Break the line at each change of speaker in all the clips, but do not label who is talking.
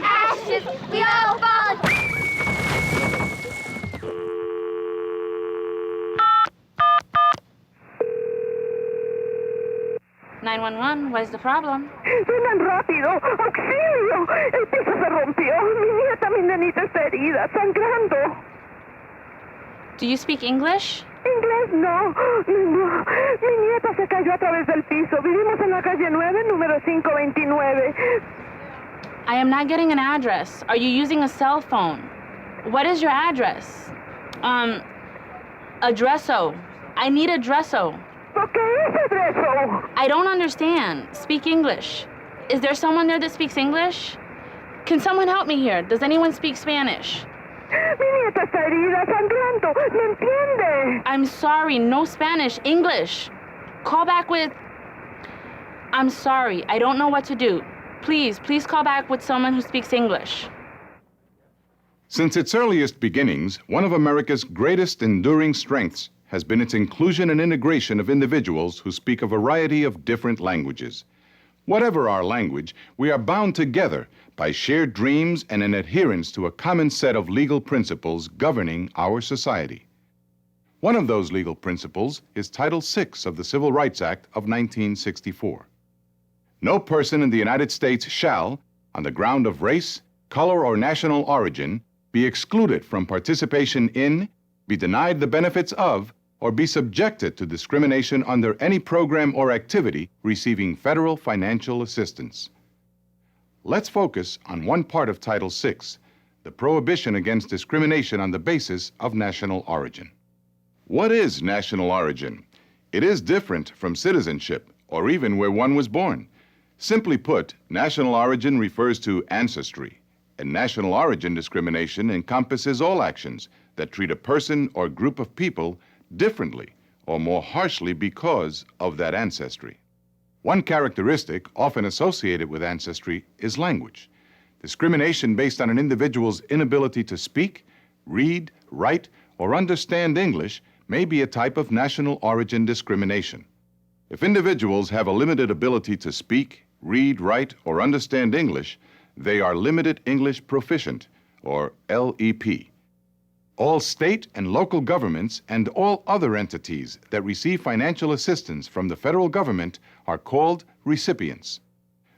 ashes, we all fall.
911, what is the problem?
¡Vengan rápido! ¡Auxilio! El piso se rompió. Mi nenita está herida, sangrando.
Do you speak English?
Inglés no. No. Mi nieta se cayó a través del piso. Vivimos en la calle 9, número 529.
I am not getting an address. Are you using a cell phone? What is your address? Addresso. I need addresso.
¿Por qué es adreso?
I don't understand. Speak English. Is there someone there that speaks English? Can someone help me here? Does anyone speak Spanish?
Mi nieta está herida, sangrando. ¿Me entiende?
I'm sorry, no Spanish, English. Call back with... I'm sorry, I don't know what to do. Please call back with someone who speaks English.
Since its earliest beginnings, one of America's greatest enduring strengths has been its inclusion and integration of individuals who speak a variety of different languages. Whatever our language, we are bound together by shared dreams and an adherence to a common set of legal principles governing our society. One of those legal principles is Title VI of the Civil Rights Act of 1964. No person in the United States shall, on the ground of race, color, or national origin, be excluded from participation in, be denied the benefits of, or be subjected to discrimination under any program or activity receiving federal financial assistance. Let's focus on one part of Title VI, the prohibition against discrimination on the basis of national origin. What is national origin? It is different from citizenship, or even where one was born. Simply put, national origin refers to ancestry, and national origin discrimination encompasses all actions that treat a person or group of people differently or more harshly because of that ancestry. One characteristic often associated with ancestry is language. Discrimination based on an individual's inability to speak, read, write, or understand English may be a type of national origin discrimination. If individuals have a limited ability to speak, read, write, or understand English, they are limited English proficient, or LEP. All state and local governments and all other entities that receive financial assistance from the federal government are called recipients.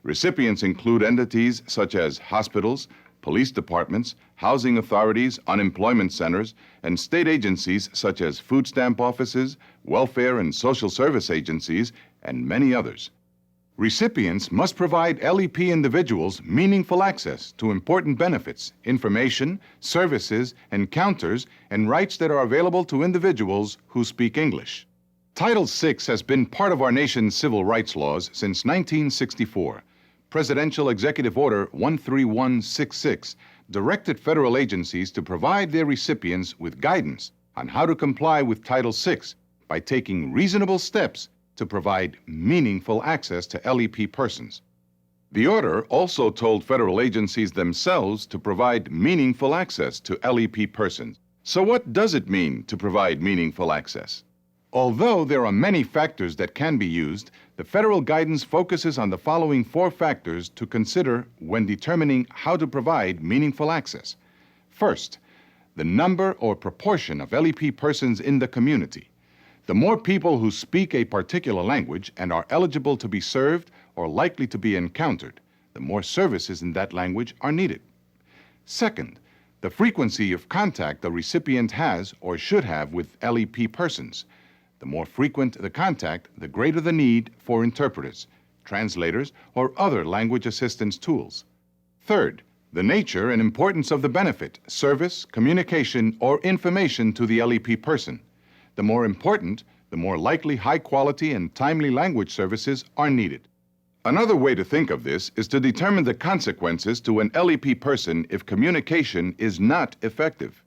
Recipients include entities such as hospitals, police departments, housing authorities, unemployment centers, and state agencies such as food stamp offices, welfare and social service agencies, and many others. Recipients must provide LEP individuals meaningful access to important benefits, information, services, encounters, and rights that are available to individuals who speak English. Title VI has been part of our nation's civil rights laws since 1964. Presidential Executive Order 13166 directed federal agencies to provide their recipients with guidance on how to comply with Title VI by taking reasonable steps to provide meaningful access to LEP persons. The order also told federal agencies themselves to provide meaningful access to LEP persons. So what does it mean to provide meaningful access? Although there are many factors that can be used, the federal guidance focuses on the following 4 factors to consider when determining how to provide meaningful access. First, the number or proportion of LEP persons in the community. The more people who speak a particular language and are eligible to be served or likely to be encountered, the more services in that language are needed. Second, the frequency of contact the recipient has or should have with LEP persons. The more frequent the contact, the greater the need for interpreters, translators, or other language assistance tools. Third, the nature and importance of the benefit, service, communication, or information to the LEP person. The more important, the more likely high-quality and timely language services are needed. Another way to think of this is to determine the consequences to an LEP person if communication is not effective.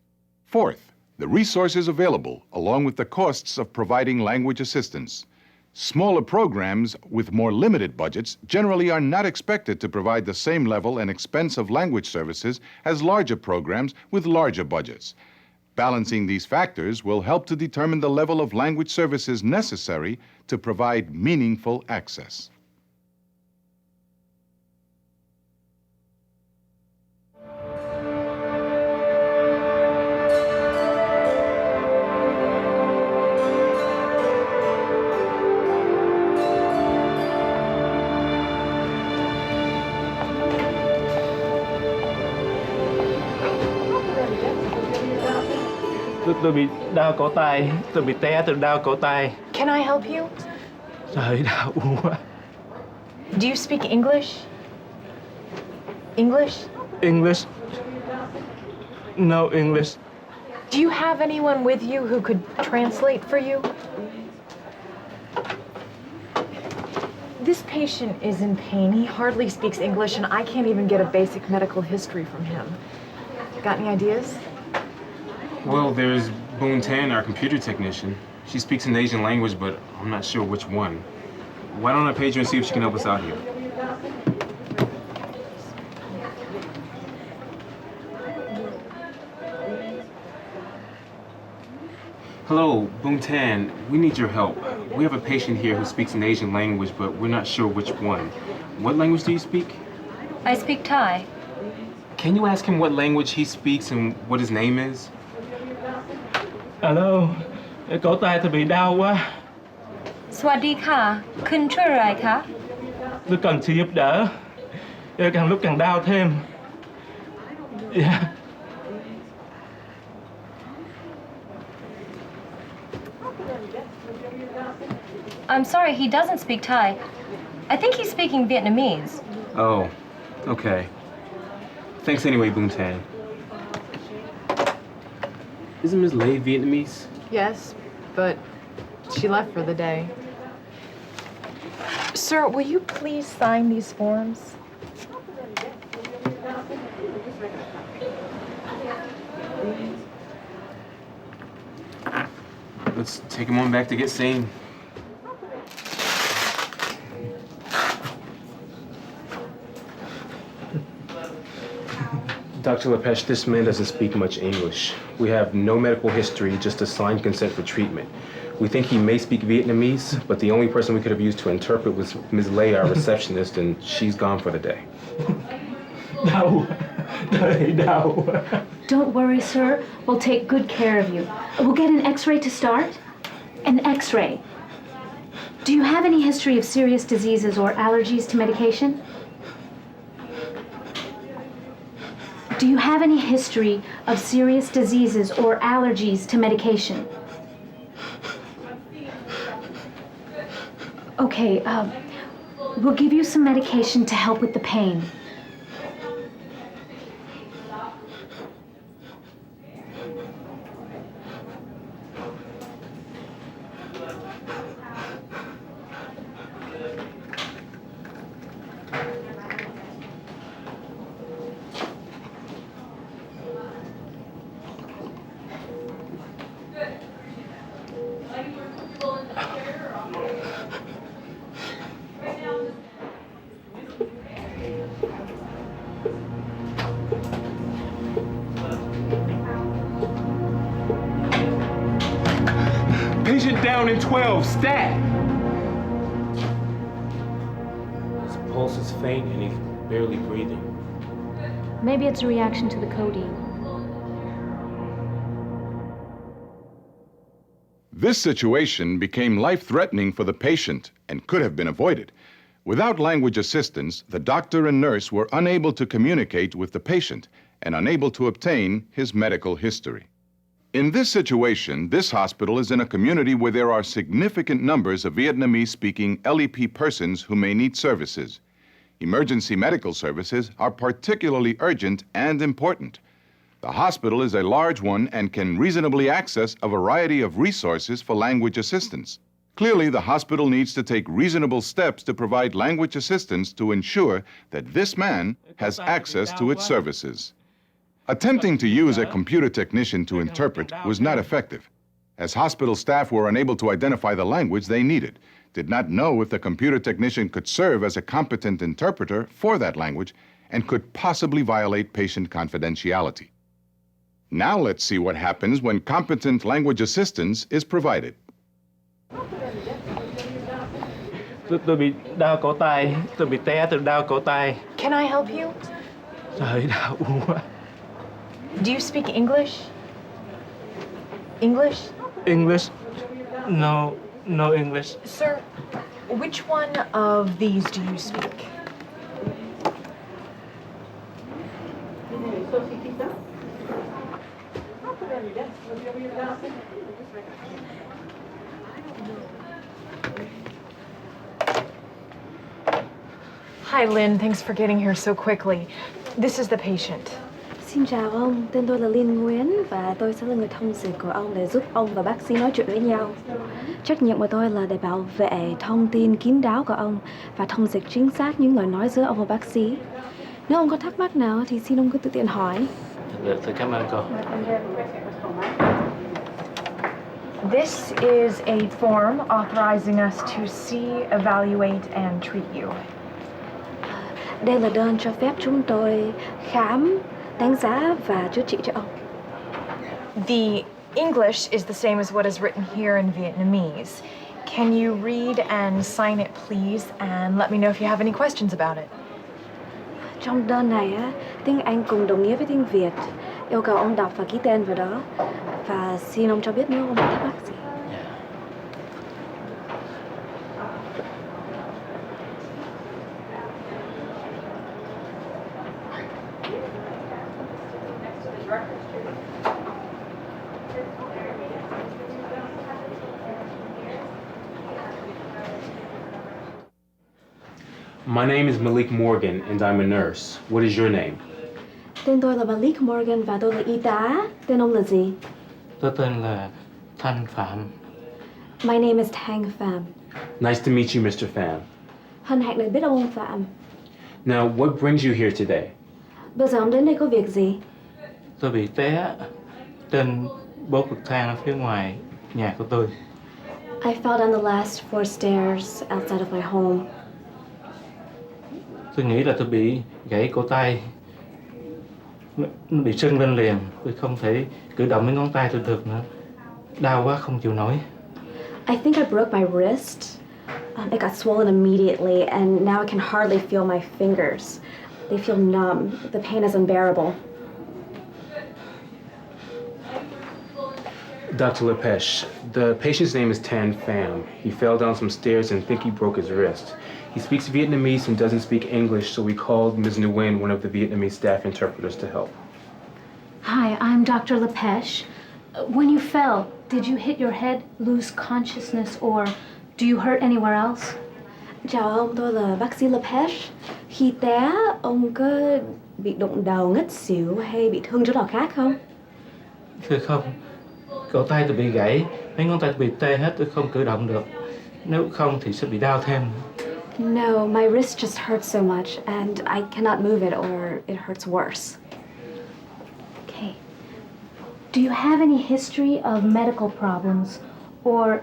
Fourth, the resources available along with the costs of providing language assistance. Smaller programs with more limited budgets generally are not expected to provide the same level and expense of language services as larger programs with larger budgets. Balancing these factors will help to determine the level of language services necessary to provide meaningful access.
Tôi bị đau cổ tay, tôi bị té từ đau cổ tay.
Can I help you?
Trời đau quá.
Do you speak English? English?
English? No English.
Do you have anyone with you who could translate for you? This patient is in pain. He hardly speaks English, and I can't even get a basic medical history from him. Got any ideas?
Well, there's Boon Tan, our computer technician. She speaks an Asian language, but I'm not sure which one. Why don't I page her and see if she can help us out here? Hello, Boon Tan. We need your help. We have a patient here who speaks an Asian language, but we're not sure which one. What language do you speak?
I speak Thai.
Can you ask him what language he speaks and what his name is?
Alo, cổ tay tôi bị đau quá.
สวัสดีค่ะ คุณช่วยอะไรคะ
Tôi cần sự giúp đỡ. Càng lúc càng đau thêm. Dạ.
I'm sorry, he doesn't speak Thai. I think he's speaking Vietnamese.
Oh, okay. Thanks anyway, Boon Tan. Isn't Ms. Lay Vietnamese?
Yes, but she left for the day. Sir, will you please sign these forms?
Let's take him on back to get seen.
Dr. Lepesh, this man doesn't speak much English. We have no medical history, just a signed consent for treatment. We think he may speak Vietnamese, but the only person we could have used to interpret was Ms. Lay, our receptionist, and she's gone for the day.
Đau. Trời đau.
Don't worry, sir. We'll take good care of you. We'll get an x-ray to start. An x-ray. Do you have any history of serious diseases or allergies to medication? Do you have any history of serious diseases or allergies to medication? Okay, we'll give you some medication to help with the pain.
Patient down in 12, stat!
His pulse is faint and he's barely breathing.
Maybe it's a reaction to the codeine.
This situation became life-threatening for the patient and could have been avoided. Without language assistance, the doctor and nurse were unable to communicate with the patient and unable to obtain his medical history. In this situation, this hospital is in a community where there are significant numbers of Vietnamese-speaking LEP persons who may need services. Emergency medical services are particularly urgent and important. The hospital is a large one and can reasonably access a variety of resources for language assistance. Clearly, the hospital needs to take reasonable steps to provide language assistance to ensure that this man has access to its services. Attempting to use a computer technician to interpret was not effective, as hospital staff were unable to identify the language they needed, did not know if the computer technician could serve as a competent interpreter for that language, and could possibly violate patient confidentiality. Now let's see what happens when competent language assistance is provided.
Tôi bị đau cổ tay, tôi bị té từ đau cổ tay.
Can I help you?
Trời đau quá.
Do you speak English? English?
English? No English.
Sir, which one of these do you speak? Hi, Lynn. Thanks for getting here so quickly. This is the patient.
Xin chào ông, tên tôi là Liên Nguyễn và tôi sẽ là người thông dịch của ông để giúp ông và bác sĩ nói chuyện với nhau. Trách nhiệm của tôi là để bảo vệ thông tin kín đáo của ông và thông dịch chính xác những lời nói giữa ông và bác sĩ. Nếu ông có thắc mắc nào thì xin ông cứ tự tiện hỏi.
Được, tôi cảm ơn cô.
This is a form authorizing us to see, evaluate, and treat you.
Đây là đơn cho phép chúng tôi khám, đánh giá và chữa trị cho ông.
The English is the same as what is written here in Vietnamese. Can you read and sign it, please, and let me know if you have any questions about it?
Trong đơn này, tiếng Anh cùng đồng nghĩa với tiếng Việt. Yêu cầu ông đọc và ký tên vào đó. Và xin ông cho biết nếu ông có thắc mắc gì.
My name is Malik Morgan, and I'm a nurse. What is your name?
Tên tôi là Malik Morgan và tôi là y tá. Tên ông là gì?
Tôi tên là Thanh Phạm.
My name is Tang Pham.
Nice to meet you, Mr. Pham.
Hân hạnh được biết ông Phạm.
Now, what brings you here today?
Bây giờ ông đến đây có việc gì?
Tôi bị té trên 4 bậc thang ở phía ngoài nhà của tôi.
I fell down the last 4 stairs outside of my home.
Tôi nghĩ là tôi bị gãy cổ tay. Nó bị sưng lên liền. Tôi không thể cử động mấy ngón tay tôi được nữa. Đau quá không chịu nổi.
I think I broke my wrist. It got swollen immediately, and now I can hardly feel my fingers. They feel numb. The pain is unbearable.
Dr. Lepesh, the patient's name is Tan Pham. He fell down some stairs and think he broke his wrist. He speaks Vietnamese and doesn't speak English, so we called Ms. Nguyen, one of the Vietnamese staff interpreters, to help.
Hi, I'm Dr. Lepesh. When you fell, did you hit your head, lose consciousness, or do you hurt anywhere else?
Chào ông, tôi là bác sĩ Lepesh. Khi té, ông có bị đụng đầu ngất xỉu hay bị thương chỗ nào khác không?
Thưa không, cổ tay tôi bị gãy, mấy ngón tay tôi bị tê hết, tôi không cử động được. Nếu không thì sẽ bị đau thêm.
No, my wrist just hurts so much, and I cannot move it or it hurts worse.
Okay. Do you have any history of medical problems, or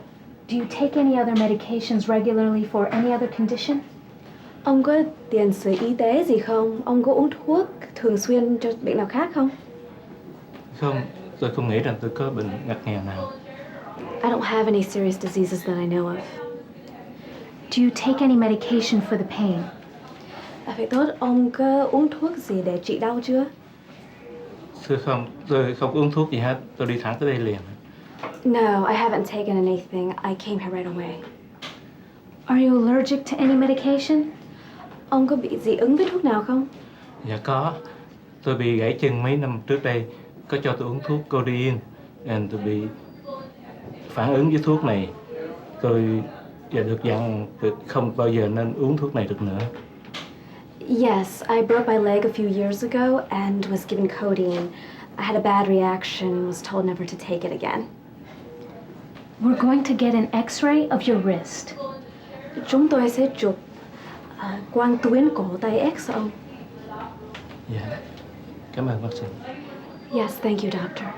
do you take any other medications regularly for any other condition?
Ông có tiền sử y tế gì không? Ông có uống thuốc thường xuyên cho bệnh nào khác không?
Không, tôi không nghĩ rằng tôi có bệnh ngặt nghèo nào.
I don't have any serious diseases that I know of.
Do you take any medication for the pain?
Vậy tốt, ông có uống thuốc gì để trị đau chưa?
Thưa không, tôi không uống thuốc gì hết, tôi đi thẳng tới đây liền.
No, I haven't taken anything. I came here right away.
Are you allergic to any medication?
Ông có bị dị ứng với thuốc nào không?
Dạ có, tôi bị gãy chân mấy năm trước đây, có cho tôi uống thuốc codeine, and tôi bị phản ứng với thuốc này. Tôi được dặn không bao giờ nên uống thuốc này được nữa.
Yes, I broke my leg a few years ago and was given codeine. I had a bad reaction, was told never to take it again.
We're going to get an x-ray of your wrist.
Chúng tôi sẽ chụp quang tuyến cổ tay X ông.
Dạ, cảm ơn bác sĩ.
Yes, thank you, doctor.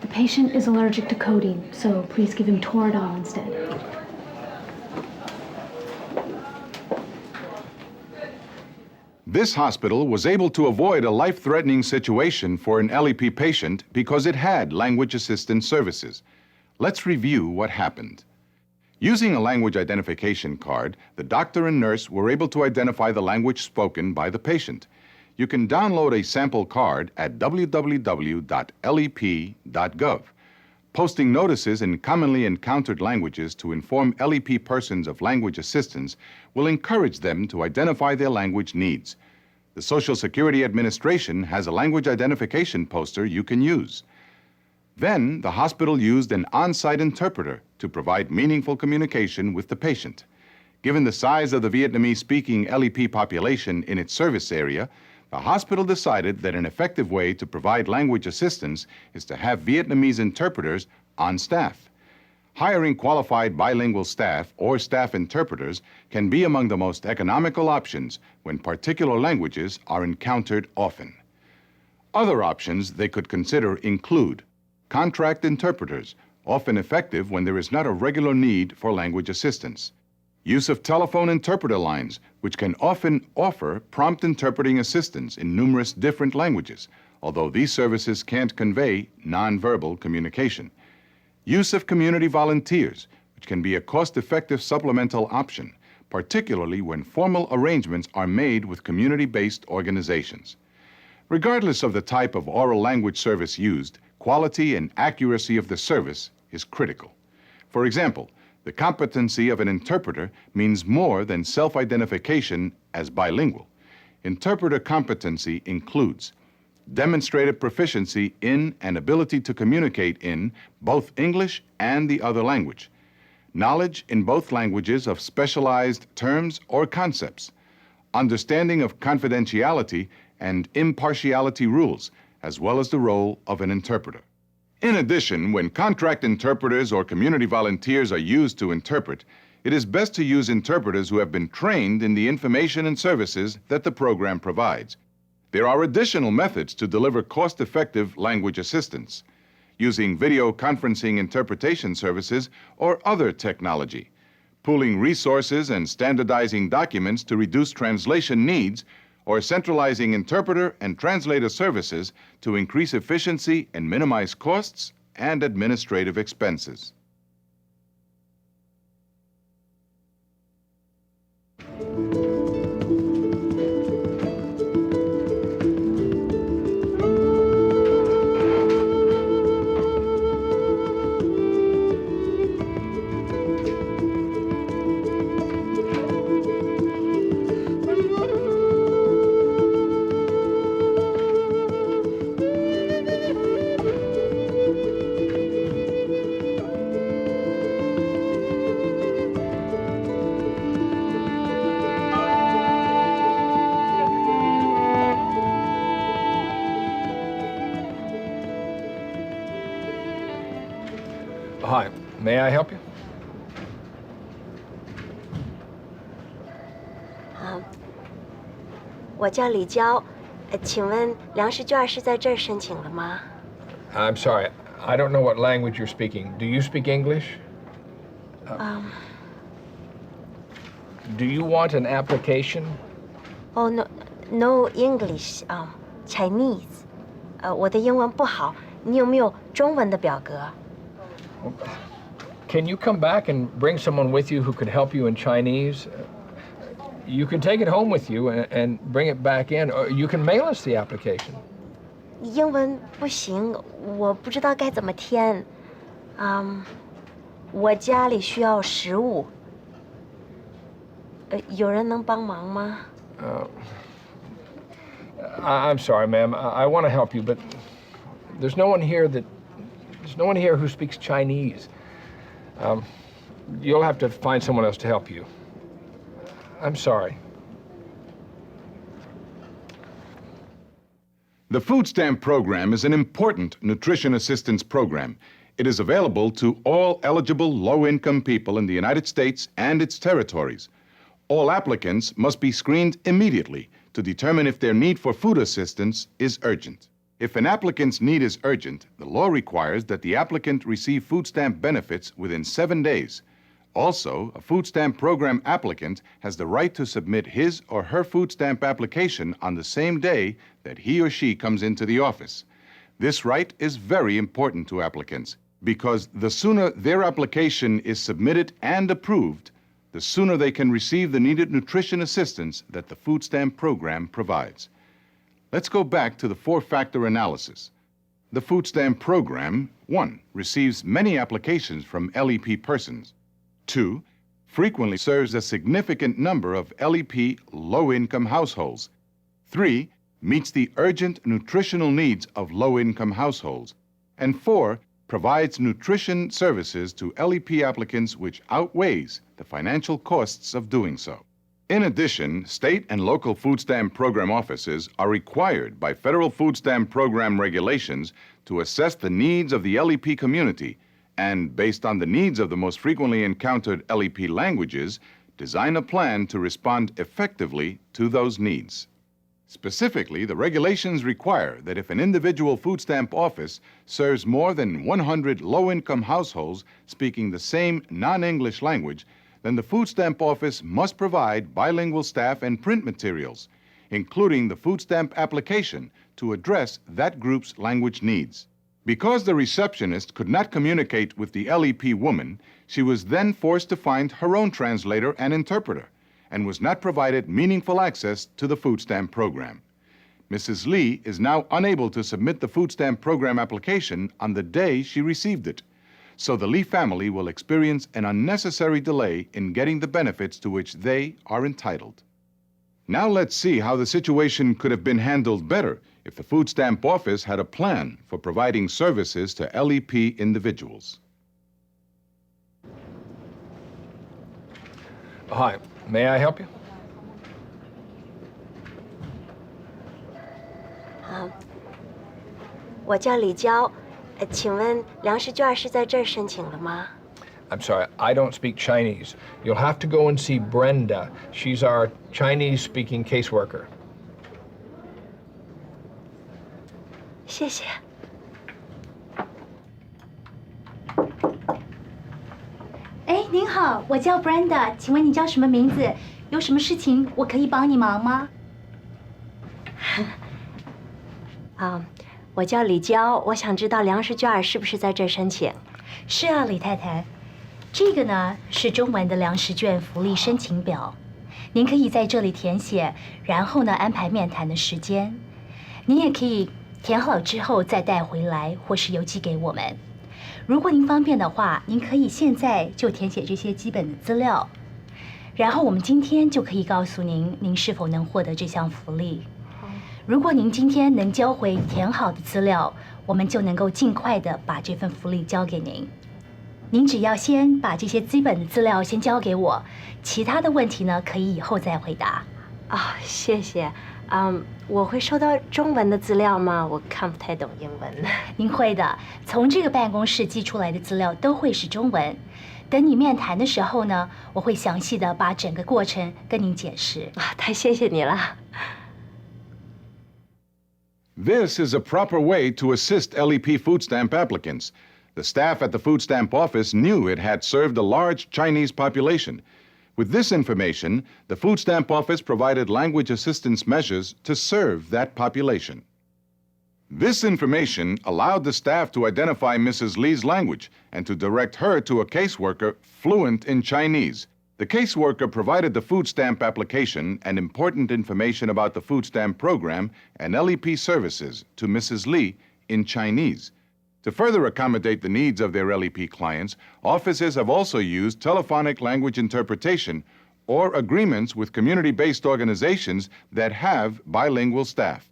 The patient is allergic to codeine, so please give him Toradol instead.
This hospital was able to avoid a life-threatening situation for an LEP patient because it had language assistance services. Let's review what happened. Using a language identification card, the doctor and nurse were able to identify the language spoken by the patient. You can download a sample card at www.lep.gov. Posting notices in commonly encountered languages to inform LEP persons of language assistance will encourage them to identify their language needs. The Social Security Administration has a language identification poster you can use. Then, the hospital used an on-site interpreter to provide meaningful communication with the patient. Given the size of the Vietnamese-speaking LEP population in its service area, the hospital decided that an effective way to provide language assistance is to have Vietnamese interpreters on staff. Hiring qualified bilingual staff or staff interpreters can be among the most economical options when particular languages are encountered often. Other options they could consider include contract interpreters, often effective when there is not a regular need for language assistance. Use of telephone interpreter lines, which can often offer prompt interpreting assistance in numerous different languages, although these services can't convey nonverbal communication. Use of community volunteers, which can be a cost-effective supplemental option, particularly when formal arrangements are made with community-based organizations. Regardless of the type of oral language service used, quality and accuracy of the service is critical. For example, the competency of an interpreter means more than self-identification as bilingual. Interpreter competency includes demonstrated proficiency in and ability to communicate in both English and the other language, knowledge in both languages of specialized terms or concepts, understanding of confidentiality and impartiality rules, as well as the role of an interpreter. In addition, when contract interpreters or community volunteers are used to interpret, it is best to use interpreters who have been trained in the information and services that the program provides. There are additional methods to deliver cost-effective language assistance, using video conferencing interpretation services or other technology, pooling resources and standardizing documents to reduce translation needs, or centralizing interpreter and translator services to increase efficiency and minimize costs and administrative expenses.
Hi, may I help you?
我叫李娇，请问粮食券是在这儿申请了吗？
I'm sorry, I don't know what language you're speaking. Do you speak English? Do you want an application?
Oh, no English, Chinese. 我的英文不好，你有没有中文的表格？
Can you come back and bring someone with you who could help you in Chinese? You can take it home with you and bring it back in, or you can mail us the application.
英文不行，我不知道该怎么填。我家里需要食物。有人能帮忙吗？
I'm sorry, ma'am. I want to help you, but there's no one here who speaks Chinese. You'll have to find someone else to help you. I'm sorry.
The food stamp program is an important nutrition assistance program. It is available to all eligible low-income people in the United States and its territories. All applicants must be screened immediately to determine if their need for food assistance is urgent. If an applicant's need is urgent, the law requires that the applicant receive food stamp benefits within 7 days. Also, a food stamp program applicant has the right to submit his or her food stamp application on the same day that he or she comes into the office. This right is very important to applicants because the sooner their application is submitted and approved, the sooner they can receive the needed nutrition assistance that the food stamp program provides. Let's go back to the four-factor analysis. The food stamp program, 1, receives many applications from LEP persons. 2, frequently serves a significant number of LEP low-income households. 3, meets the urgent nutritional needs of low-income households. And 4, provides nutrition services to LEP applicants which outweighs the financial costs of doing so. In addition, state and local food stamp program offices are required by federal food stamp program regulations to assess the needs of the LEP community and, based on the needs of the most frequently encountered LEP languages, design a plan to respond effectively to those needs. Specifically, the regulations require that if an individual food stamp office serves more than 100 low-income households speaking the same non-English language, then the food stamp office must provide bilingual staff and print materials, including the food stamp application, to address that group's language needs. Because the receptionist could not communicate with the LEP woman, she was then forced to find her own translator and interpreter, and was not provided meaningful access to the food stamp program. Mrs. Lee is now unable to submit the food stamp program application on the day she received it, so the Lee family will experience an unnecessary delay in getting the benefits to which they are entitled. Now let's see how the situation could have been handled better if the food stamp office had a plan for providing services to LEP individuals.
Hi, may I help you?
我叫李娇，请问粮食券是在这儿申请了吗？
I'm sorry, I don't speak Chinese. You'll have to go and see Brenda. She's our Chinese-speaking caseworker.
谢谢。
哎，您好，我叫 Brenda， 请问你叫什么名字？有什么事情我可以帮你忙吗？
我叫李娇，我想知道粮食券是不是在这儿申请？
是啊，李太太，这个呢是中文的粮食券福利申请表，您可以在这里填写，然后呢安排面谈的时间。您也可以填好之后再带回来，或是邮寄给我们。如果您方便的话，您可以现在就填写这些基本的资料，然后我们今天就可以告诉您，您是否能获得这项福利。如果您今天能交回填好的资料，我们就能够尽快的把这份福利交给您。您只要先把这些基本的资料先交给我，其他的问题呢可以以后再回答。
谢谢。我会收到中文的资料吗？我看不太懂英文。
您会的，从这个办公室寄出来的资料都会是中文。等你面谈的时候呢，我会详细的把整个过程跟您解释。
太谢谢你了。
This is a proper way to assist LEP food stamp applicants. The staff at the food stamp office knew it had served a large Chinese population. With this information, the food stamp office provided language assistance measures to serve that population. This information allowed the staff to identify Mrs. Lee's language and to direct her to a caseworker fluent in Chinese. The caseworker provided the food stamp application and important information about the food stamp program and LEP services to Mrs. Lee in Chinese. To further accommodate the needs of their LEP clients, offices have also used telephonic language interpretation or agreements with community-based organizations that have bilingual staff.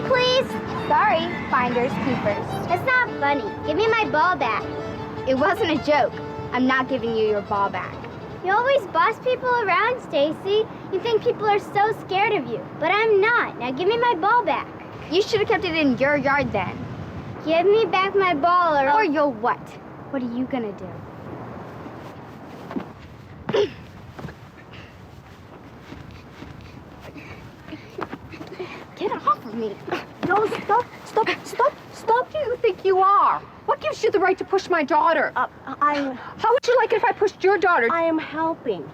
Please? Sorry, finders keepers. It's not funny. Give me my ball back. It wasn't a joke. I'm not giving you your ball back. You always boss people around, Stacy. You think people are so scared of you, but I'm not. Now give me my ball back. You should have kept it in your yard then. Give me back my ball or you'll what? What are you gonna do? Get off of me.
No, stop. Who do you think you are? What gives you the right to push my daughter? How would you like it if I pushed your daughter?
I am helping.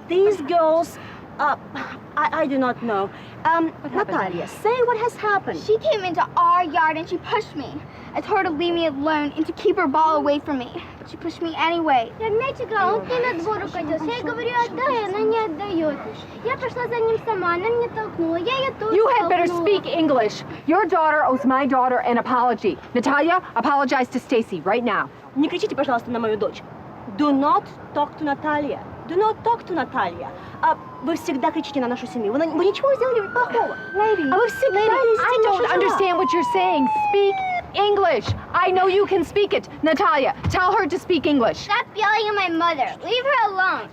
These girls
I do not know. Natalia, say what has happened.
She came into our yard and she pushed me. I told her to leave me alone and to keep her ball away from me. But she pushed me anyway.
Он на двор уходил. Я говорю, отдай, она не отдает. Я пошла за ним сама, она меня толкнула. Я ее тоже
You had better
толкнула.
speak English. Your daughter owes my daughter an apology. Natalia, apologize to Stacy right now.
Не кричите, пожалуйста, на мою дочь. Do not talk to Natalia. Do not talk to Natalia. Вы всегда кричите на нашу семью. Вы ничего сделали плохого.
Lady,
вы всегда лезете
I
в
don't
нашу
understand what you're saying. Speak English. I know you can speak it. Natalia, tell her to speak English.
Stop yelling at my mother. Leave her alone.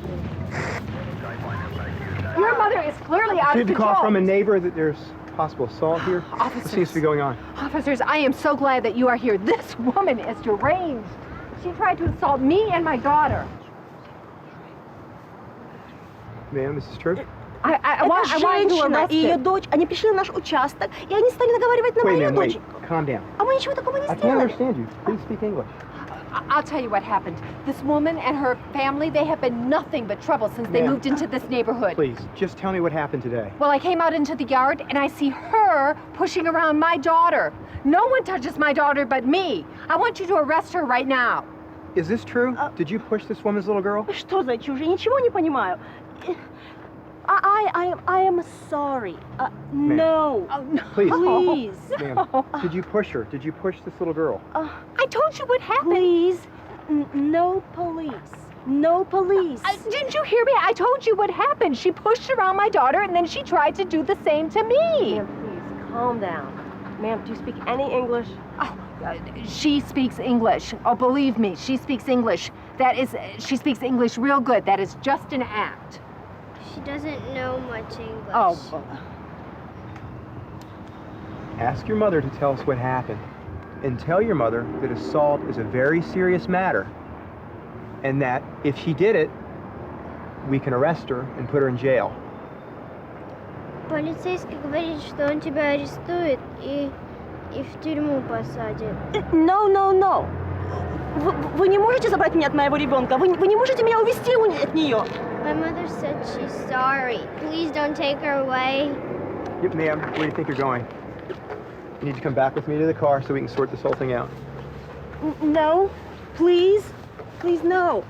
Your mother is clearly out of
Received a
control.
call from a neighbor that there's possible assault here.
Officers.
What seems to be going on?
Officers, I am so glad that you are here. This woman is deranged. She tried to assault me and my daughter.
Ma'am, this is true?
I want you to
женщина
arrest
и ее
her.
дочь, они пришли в наш участок, и они стали наговаривать на
Wait,
мою
ma'am,
дочь.
wait. Calm down.
А мы ничего такого не
I can't
сделали.
understand you. Please speak English.
I'll tell you what happened. This woman and her family, they have been nothing but trouble since they
Ma'am.
moved into this neighborhood.
Please, just tell me what happened today.
Well, I came out into the yard and I see her pushing around my daughter. No one touches my daughter but me. I want you to arrest her right now.
Is this true? Did you push this woman's little girl?
Что за чушь? Я ничего не понимаю. I am sorry. No.
Oh, no.
Please.
Please.
Ma'am, did you push her? Did you push this little girl?
I told you what happened.
Please. No police. No police.
Didn't you hear me? I told you what happened. She pushed around my daughter and then she tried to do the same to me.
Ma'am, please, calm down. Ma'am, do you speak any English?
She speaks English. Oh, believe me, she speaks English. She speaks English real good. That is just an act.
She doesn't know much English.
Oh.
Ask your mother to tell us what happened. And tell your mother that assault is a very serious matter. And that if she did it, we can arrest her and put her in jail.
Полицейский говорит, что он тебя арестует и в тюрьму посадит.
No. Вы не можете забрать меня от моего ребенка. Вы не можете меня увезти от нее.
My mother said she's sorry. Please don't take her away.
Yep, ma'am, where do you think you're going? You need to come back with me to the car so we can sort this whole thing out.
No. Please. Please, no.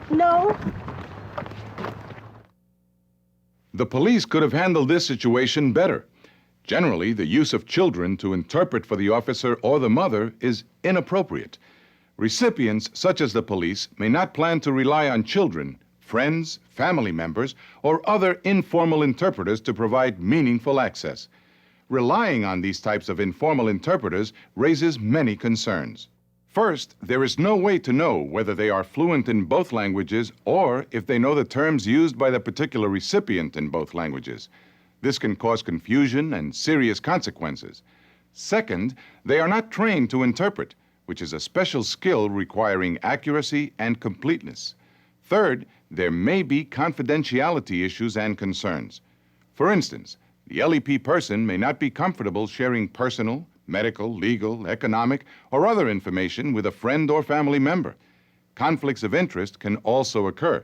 No.
The police could have handled this situation better. Generally, the use of children to interpret for the officer or the mother is inappropriate. Recipients, such as the police, may not plan to rely on children, friends, family members, or other informal interpreters to provide meaningful access. Relying on these types of informal interpreters raises many concerns. First, there is no way to know whether they are fluent in both languages or if they know the terms used by the particular recipient in both languages. This can cause confusion and serious consequences. Second, they are not trained to interpret, which is a special skill requiring accuracy and completeness. Third, there may be confidentiality issues and concerns. For instance, the LEP person may not be comfortable sharing personal, medical, legal, economic, or other information with a friend or family member. Conflicts of interest can also occur.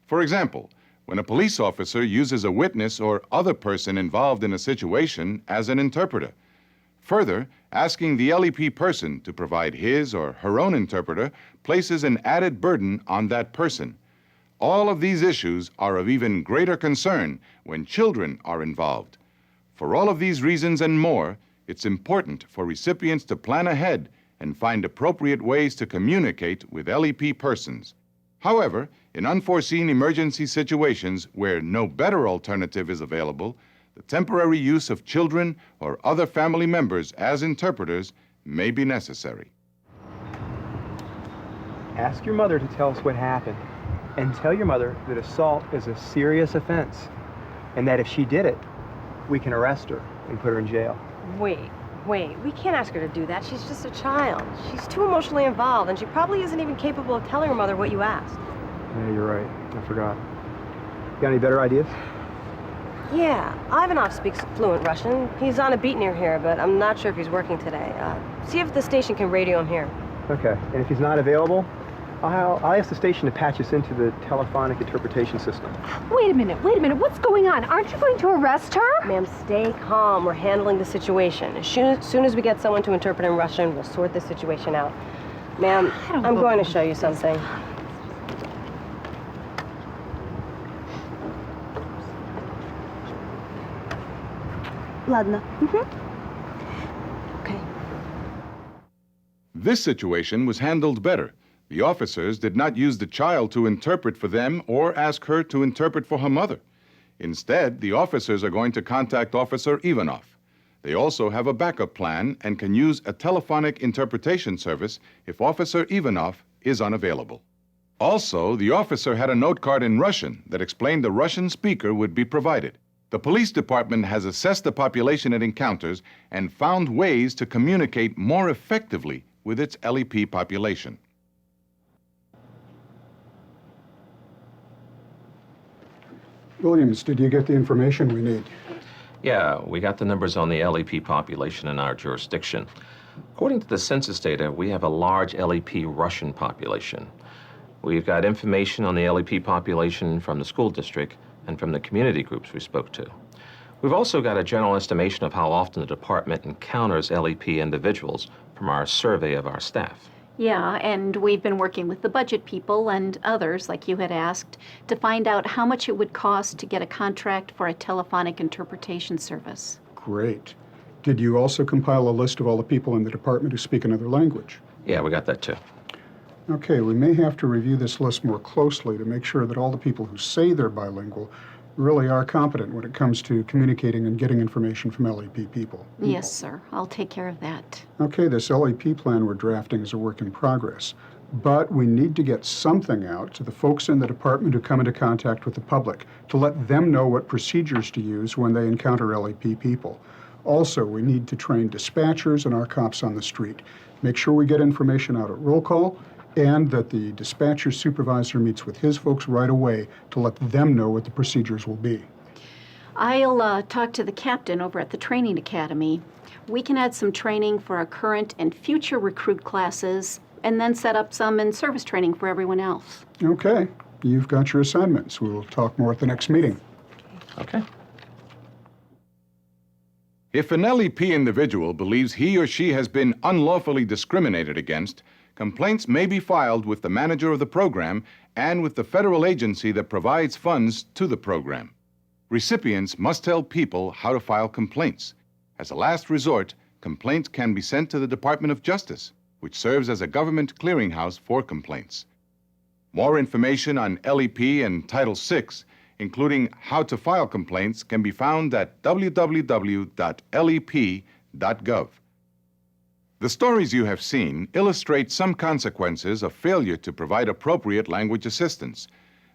For example, when a police officer uses a witness or other person involved in a situation as an interpreter. Further, asking the LEP person to provide his or her own interpreter places an added burden on that person. All of these issues are of even greater concern when children are involved. For all of these reasons and more, it's important for recipients to plan ahead and find appropriate ways to communicate with LEP persons. However, in unforeseen emergency situations where no better alternative is available, the temporary use of children or other family members as interpreters may be necessary.
Ask your mother to tell us what happened. And tell your mother that assault is a serious offense. And that if she did it, we can arrest her and put her in jail.
Wait. We can't ask her to do that. She's just a child. She's too emotionally involved, and she probably isn't even capable of telling her mother what you asked.
Yeah, you're right. I forgot. Got any better ideas?
Yeah, Ivanov speaks fluent Russian. He's on a beat near here, but I'm not sure if he's working today. See if the station can radio him here.
Okay, and if he's not available, I'll ask the station to patch us into the telephonic interpretation system.
Wait a minute. What's going on? Aren't you going to arrest her?
Ma'am, stay calm. We're handling the situation. As soon as we get someone to interpret in Russian, we'll sort this situation out. Ma'am, I'm going to show you something.
Ладно.
Okay.
This situation was handled better. The officers did not use the child to interpret for them or ask her to interpret for her mother. Instead, the officers are going to contact Officer Ivanov. They also have a backup plan and can use a telephonic interpretation service if Officer Ivanov is unavailable. Also, the officer had a note card in Russian that explained the Russian speaker would be provided. The police department has assessed the population it encounters and found ways to communicate more effectively with its LEP population.
Williams, did you get the information we need?
Yeah, we got the numbers on the LEP population in our jurisdiction. According to the census data, we have a large LEP Russian population. We've got information on the LEP population from the school district and from the community groups we spoke to. We've also got a general estimation of how often the department encounters LEP individuals from our survey of our staff.
Yeah, and we've been working with the budget people and others, like you had asked, to find out how much it would cost to get a contract for a telephonic interpretation service.
Great. Did you also compile a list of all the people in the department who speak another language?
Yeah, we got that too.
Okay, we may have to review this list more closely to make sure that all the people who say they're bilingual really are competent when it comes to communicating and getting information from LEP people.
Yes, sir. I'll take care of that.
Okay, this LEP plan we're drafting is a work in progress, but we need to get something out to the folks in the department who come into contact with the public to let them know what procedures to use when they encounter LEP people. Also, we need to train dispatchers and our cops on the street. Make sure we get information out at roll call and that the dispatcher supervisor meets with his folks right away to let them know what the procedures will be.
I'll talk to the captain over at the training academy. We can add some training for our current and future recruit classes and then set up some in-service training for everyone else.
Okay, you've got your assignments. We'll talk more at the next meeting.
Okay.
If an LEP individual believes he or she has been unlawfully discriminated against, complaints may be filed with the manager of the program and with the federal agency that provides funds to the program. Recipients must tell people how to file complaints. As a last resort, complaints can be sent to the Department of Justice, which serves as a government clearinghouse for complaints. More information on LEP and Title VI, including how to file complaints, can be found at www.lep.gov. The stories you have seen illustrate some consequences of failure to provide appropriate language assistance.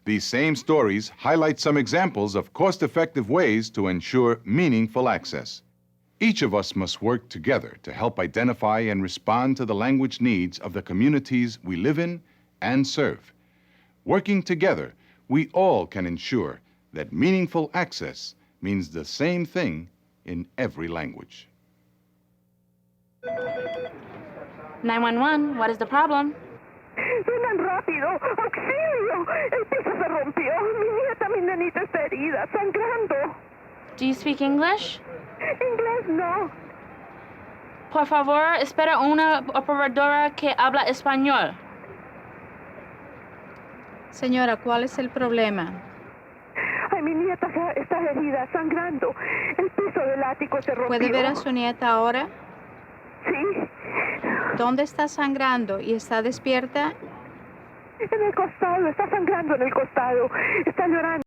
These same stories highlight some examples of cost-effective ways to ensure meaningful access. Each of us must work together to help identify and respond to the language needs of the communities we live in and serve. Working together, we all can ensure that meaningful access means the same thing in every language.
911, what is the problem?
¡Vengan rápido! ¡Auxilio! El piso se rompió. Mi nenita está herida, sangrando.
Do you speak English?
Inglés no.
Por favor, espera una operadora que habla español.
Señora, ¿cuál es el problema?
Ay, mi nieta está herida, sangrando. El piso del ático se rompió.
¿Puede ver a su nieta ahora?
Sí.
¿Dónde está sangrando y está despierta?
En el costado, está sangrando en el costado. Está llorando.